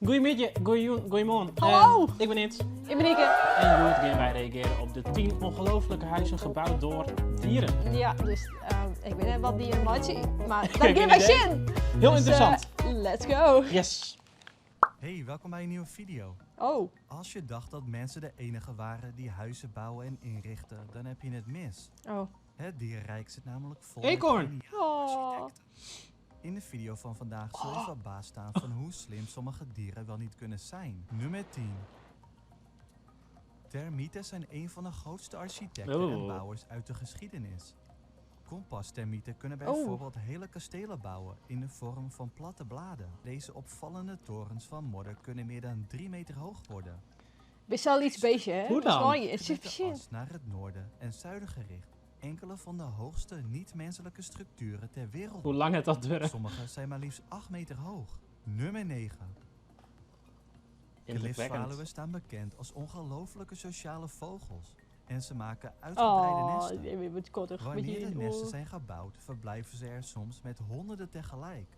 Goeiemorgen. Hallo. Ik ben Ins. Ik ben Ike. En Joert en wij reageren op de 10 ongelofelijke huizen gebouwd door dieren. Ja, dus ik weet niet wat die eruit zien, maar dat Geen geeft mij idee. zin. Heel Dus, interessant. Let's go. Yes. Hey, welkom bij een nieuwe video. Oh, Als je dacht dat mensen de enige waren die huizen bouwen en inrichten, dan heb je het mis. oh. Het dierenrijk zit namelijk vol Eekhoorn. met geniale Oh. architecten. In de video van vandaag zal je verbaasd staan van hoe slim sommige dieren wel niet kunnen zijn. Nummer 10. Termieten zijn een van de grootste architecten en Oh. bouwers uit de geschiedenis. Kompastermieten kunnen Oh. bijvoorbeeld hele kastelen bouwen in de vorm van platte bladen. Deze opvallende torens van modder kunnen meer dan 3 meter hoog worden. Best wel iets beestje, hè? Hoe Dat is dan? mooi. Met de Insufficient. as naar het noorden en zuiden gericht. Enkele van de hoogste niet-menselijke structuren ter wereld. Hoe lang het dat duurt. Sommige zijn maar liefst 8 meter hoog. Nummer 9. Cliffvaluwen staan bekend als ongelofelijke sociale vogels. En ze maken uitgebreide Oh, nesten. nee, wat kottig. Wanneer de nesten Beetje, zijn gebouwd, verblijven ze er soms met honderden tegelijk.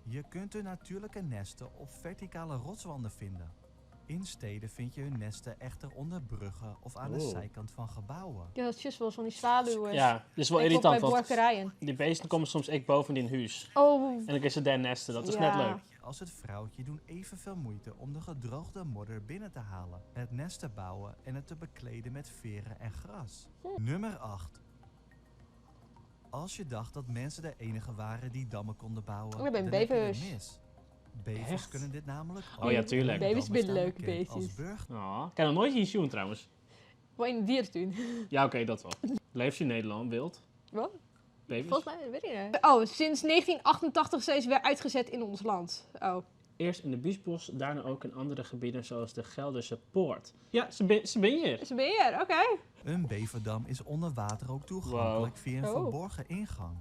Je kunt hun natuurlijke nesten op verticale rotswanden vinden. In steden vind je hun nesten echter onder bruggen of aan de Oh. zijkant van gebouwen. Ja, dat is juist wel van die zwaluwen. Ja, dit is wel Ik kom irritant, bij want borkerijen. die beesten komen soms echt boven in huis. Oh, En dan is ze daar nesten, dat is Ja. net leuk. Als het vrouwtje doen evenveel moeite om de gedroogde modder binnen te halen, het nest te bouwen en het te bekleden met veren en gras. Nummer 8. Als je dacht dat mensen de enige waren die dammen konden bouwen, Ik ben dan heb je het beevers. mis. Bevers Echt? kunnen dit namelijk Oh ja, tuurlijk. Bevers Dammen zijn staan leuke bekend als beestjes. burg- Ik heb nog nooit zien zien trouwens. wat in de dierentuin. Ja, oké, dat wel. Leeft je in Nederland, wild? Wat? Bevers? Volgens mij weet ik niet. Oh, sinds 1988 zijn ze weer uitgezet in ons land. Oh. Eerst in de Biesbos, daarna ook in andere gebieden zoals de Gelderse Poort. Ja, ze ben hier. Ze ben je er, oké. Een beverdam is onder water ook toegankelijk via een Oh. verborgen ingang.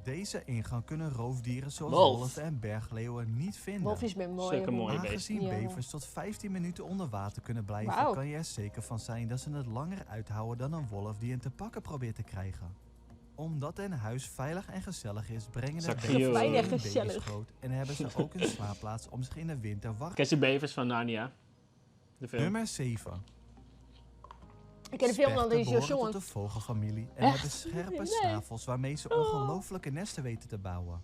Deze ingang kunnen roofdieren zoals Wolf. wolven en bergleeuwen niet vinden. Wolfjes ben mooi. Zulke mooie beesten. Aangezien Ja. bevers tot 15 minuten onder water kunnen blijven, Wauw. kan je er zeker van zijn dat ze het langer uithouden dan een wolf die hen te pakken probeert te krijgen. Omdat hun huis veilig en gezellig is, brengen de Zo bevers cute. hun Veilig en baby's gezellig. groot en hebben ze ook een slaapplaats om zich in de winter warm. Ken je bevers van Narnia? De film. Nummer 7. Ik ken de film van Spechten deze behoren jongen. tot de vogelfamilie en Echt? hebben scherpe Nee. snavels waarmee ze ongelofelijke nesten weten te bouwen.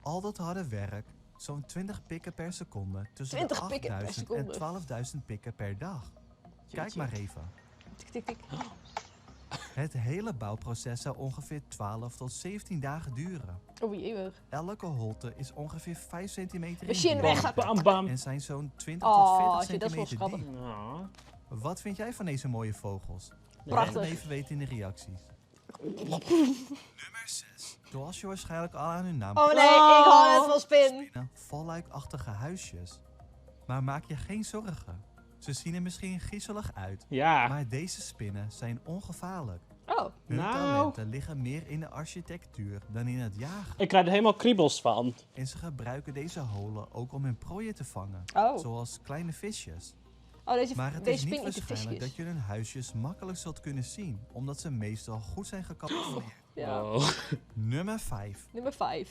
Al dat harde werk, zo'n 20 pikken per seconde, tussen 20 de pikken per 8000 en seconde. 12.000 pikken per dag. Kijk maar even. Tik, tik, tik. Het hele bouwproces zou ongeveer 12 tot 17 dagen duren. Oh, eeuwig. Elke holte is ongeveer 5 centimeter in Machine diameter weg. Bam, bam. en zijn zo'n 20 tot Oh, 40 shit, dat is wel centimeter schattig. diep. Ja. Wat vind jij van deze mooie vogels? Prachtig. Laat het even weten in de reacties. Nummer 6. Zoals je waarschijnlijk al aan hun naam Oh nee, ik hou net van spin. kennen, valluikachtige huisjes. Maar maak je geen zorgen. Ze zien er misschien griezelig uit, Ja. maar deze spinnen zijn ongevaarlijk. Oh, Hun Nou. talenten liggen meer in de architectuur dan in het jagen. Ik krijg er helemaal kriebels van. En ze gebruiken deze holen ook om hun prooien te vangen. oh. Zoals kleine visjes. Oh, Maar het deze is niet spin eet de waarschijnlijk dat visjes. je hun huisjes makkelijk zult kunnen zien, omdat ze meestal goed zijn gecamoufleerd. Ja. Oh. Nummer 5. Nummer 5.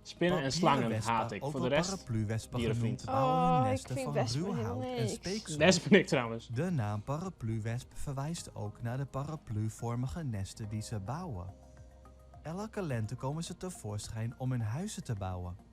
Spinnen en slangen Papierwespen, haat ik. ook Voor de wel rest, parapluwespen dierenvriend. genoemd, bouwen hun Oh, ik nesten vind van wespen ruw helemaal hout en niks. speeksel. des ben ik trouwens. De naam parapluwesp verwijst ook naar de parapluvormige nesten die ze bouwen. Elke lente komen ze tevoorschijn om hun huizen te bouwen.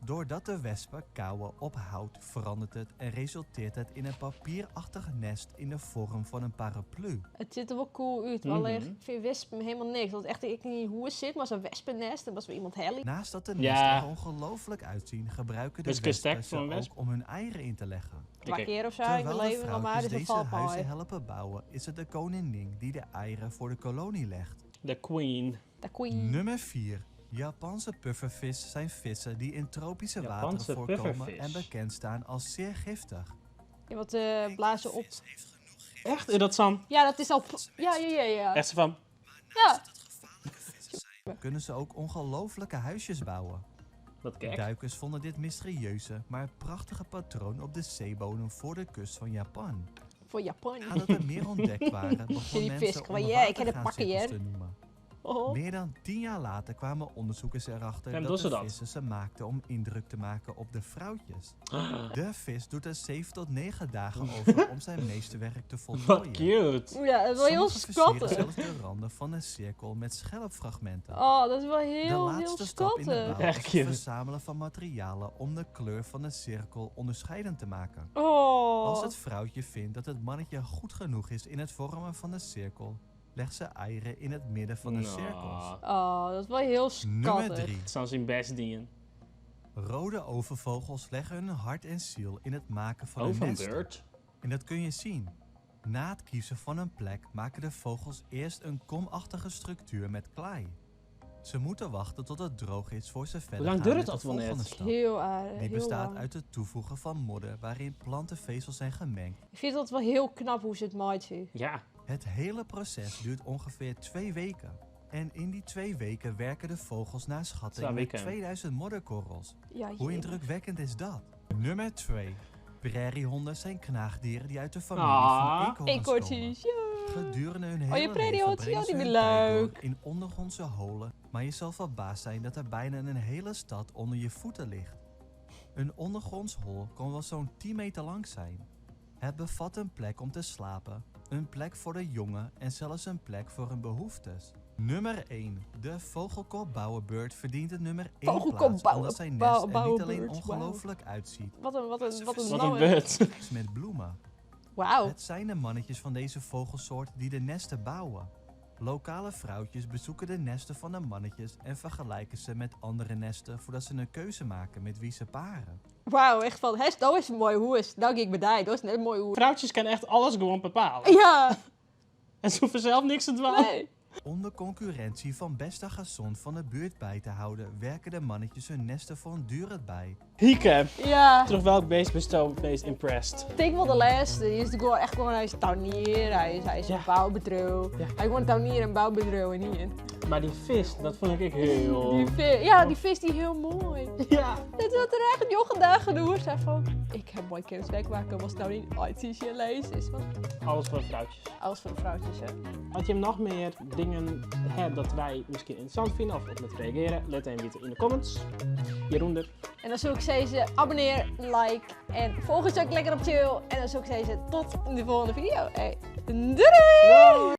Doordat de wespen kauwen op hout verandert het en resulteert het in een papierachtig nest in de vorm van een paraplu. Het ziet er wel cool uit, maar alleen, ik vind wespen helemaal niks. Dat echt, ik weet niet hoe het zit, maar zo'n wespennest, en was weer iemand helly. Naast dat de Ja. nesten er ongelooflijk uitzien, gebruiken de Dus kun je wespen stek voor een ze wesp? ook om hun eieren in te leggen. Twee keer of zo in mijn Terwijl de leven, maar vrouwtjes is een deze valpaai. huizen helpen bouwen, is het de koningin die de eieren voor de kolonie legt. De queen. De queen. Nummer 4. Japanse puffervis zijn vissen die in tropische Japanse wateren voorkomen puffervis. en bekend staan als zeer giftig. Ja, wat blazen op. Echt? In dat zand? Ja, dat is al... Ja. Echt zo van... Ja. Kunnen ze ook ongelofelijke huisjes bouwen. Wat kijk. Duikers vonden dit mysterieuze, maar prachtige patroon op de zeebodem voor de kust van Japan. Voor Japan. Nadat er meer ontdekt waren, begon Die mensen vis, maar om ja, ik heb het pakken, onderwatergraancirkels hè. te noemen. Meer dan 10 jaar later kwamen onderzoekers erachter En dat doen ze de dat? vissen ze maakten om indruk te maken op de vrouwtjes. De vis doet er 7 tot 9 dagen over om zijn meesterwerk te Wat voltooien. cute. Ja, dat is wel heel Sommigen versieren schattig. zelfs de randen van een cirkel met schelpfragmenten. Oh, dat is wel De heel laatste stap in de schattig. bouw Echt is het cute. verzamelen van materialen om de kleur van de cirkel onderscheidend te maken. Oh. Als het vrouwtje vindt dat het mannetje goed genoeg is in het vormen van de cirkel, legt ze eieren in het midden van de Nou, cirkels. Oh, dat is wel heel Nummer schattig. 3. het zou zijn best dienen. Rode overvogels leggen hun hart en ziel in het maken van hun nesten. Overbeurt. En dat kun je zien. Na het kiezen van een plek maken de vogels eerst een komachtige structuur met klei. Ze moeten wachten tot het droog is voor ze verder lang gaan duurt met het de al wel net? volgende stap. Heel aardig. Die heel bestaat lang. uit het toevoegen van modder waarin plantenvezels zijn gemengd. Ik vind dat wel heel knap hoe ze het maaien. Ja. Het hele proces duurt ongeveer 2 weken. En in die 2 weken werken de vogels naar schatting 2 met weken. 2000 modderkorrels. Ja, Hoe jee. indrukwekkend is dat? Nummer 2. Prairiehonden zijn knaagdieren die uit de familie Ah, van eekhoorns komen. Eekhoortjes, ja. Gedurende hun je hele prairiehondjes, leven ja, brengen die ze ben hun tijd door leuk. in ondergrondse holen, maar je zal verbaasd zijn dat er bijna een hele stad onder je voeten ligt. Een ondergronds hol kan wel zo'n 10 meter lang zijn. Het bevat een plek om te slapen, een plek voor de jongen en zelfs een plek voor hun behoeftes. Nummer 1. De vogelkoolbouwenbeurt verdient het nummer 1 plaats omdat zijn nest er niet alleen Vogelkoolbouwenbeurt, ongelooflijk uitziet, Wat een Wat Wat naam. een beurt. is met bloemen. Wauw. Het zijn de mannetjes van deze vogelsoort die de nesten bouwen. Lokale vrouwtjes bezoeken de nesten van de mannetjes en vergelijken ze met andere nesten voordat ze een keuze maken met wie ze paren. Wauw, echt van, dat is een mooi hoes. Nou, ik bedij, dat is net een mooi hoes. Vrouwtjes kunnen echt alles gewoon bepalen. Ja, En ze hoeven zelf niks te dwalen. nee. Om de concurrentie van beste gazon van de buurt bij te houden, werken de mannetjes hun nesten voortdurend bij. Hieke. Ja, Terug welk beest bestoom het meest impressed? ik denk wel de laatste. Die is gewoon echt gewoon, hij is tuinier, hij is Ja. een bouwbedrijf. Ja. Hij is gewoon tuinier en bouwbedrijf en hier. Maar die vis, dat vond ik heel... Die vis die heel mooi. Ja. Dit had er echt een jongen daar genoeg. Zei van, ik heb mooi kenniswerk maken, was het nou niet ITC lezen is. Want Alles voor vrouwtjes. alles voor de vrouwtjes, hè. Als je nog meer dingen hebt dat wij misschien interessant vinden of op met reageren, laat even weten in de comments. Jeroen er. En dan zou ik zeggen, abonneer, like en volg ons ook lekker op chill. En dan zou ik zeggen, tot de volgende video. Hey, doei! Doei!